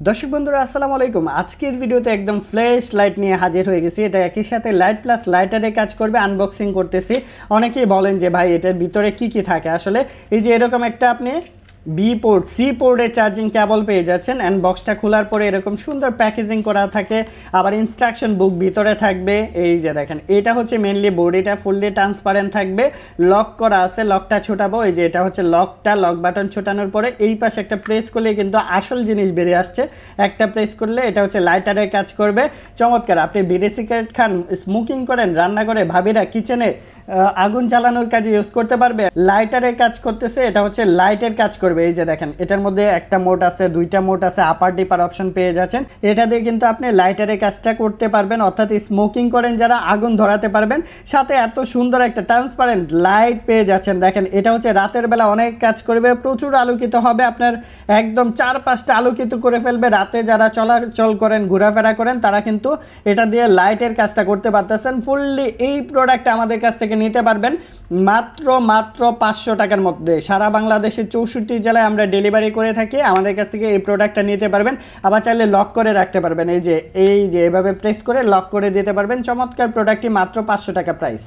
দর্শক বন্ধুরা আসসালামু আলাইকুম। আজকের ভিডিওতে একদম ফ্ল্যাশ লাইট নিয়ে হাজির হয়ে গেছি। এটা একই সাথে লাইট প্লাস লাইটারে কাজ করবে। আনবক্সিং করতেছি। অনেকেই বলেন যে ভাই এটার ভিতরে কি কি থাকে। আসলে এই যে এরকম একটা আপনি বি পোর্ট সি পোর্টের চার্জিং কেবল পেয়ে যাচ্ছেন। অ্যান্ড বক্সটা খোলার পরে এরকম সুন্দর প্যাকেজিং করা থাকে, আবার ইনস্ট্রাকশন বুক ভিতরে থাকবে। এই যে দেখেন, এটা হচ্ছে মেনলি বোর্ড, এটা ফুললি ট্রান্সপারেন্ট থাকবে, লক করা আছে। লকটা ছোটাবো, এই যে এটা হচ্ছে লকটা, লক বাটন ছোটানোর পরে এই পাশে একটা প্রেস করলে কিন্তু আসল জিনিস বেরিয়ে আসছে। একটা প্রেস করলে এটা হচ্ছে লাইটারের কাজ করবে। চমৎকার। আপনি বিড়ি সিগারেট খান, স্মোকিং করেন, রান্না করে ভাবিরা কিচেনে আগুন জ্বালানোর কাজে ইউজ করতে পারবে। লাইটারের কাজ করতেছে, এটা হচ্ছে লাইটের কাজ করবে। এই যে দেখেন, এটার মধ্যে একটা মোড আছে, দুইটা মোড আছে, আপার ডিপার অপশন পেয়ে যাচ্ছেন। এটা দিয়ে কিন্তু আপনি লাইটারের কাজটা করতে পারবেন, অর্থাৎ স্মোকিং করেন যারা, আগুন ধরাতে পারবেন। সাথে এত সুন্দর একটা ট্রান্সপারেন্ট লাইট পেয়ে যাচ্ছেন। দেখেন, এটা হচ্ছে রাতের বেলা অনেক কাজ করবে, প্রচুর আলোকিত হবে, আপনার একদম 4-5টা আলোকিত করে ফেলবে। রাতে যারা চলাচল করেন, ঘোরাফেরা করেন, তারা কিন্তু এটা দিয়ে লাইটের কাজটা করতে পারতেছেন। ফুললি এই প্রোডাক্টটা আমাদের কাছ থেকে নিতে পারবেন মাত্র 500 টাকার মধ্যে। সারা বাংলাদেশের 64 জেলায় আমরা ডেলিভারি করে থাকি। আমাদের কাছ থেকে এই প্রোডাক্টটা নিতে পারবেন। আবার চাইলে লক করে রাখতে পারবেন। এই যে এভাবে প্রেস করে লক করে দিতে পারবেন। চমৎকার প্রোডাক্টটি মাত্র 500 টাকা প্রাইস।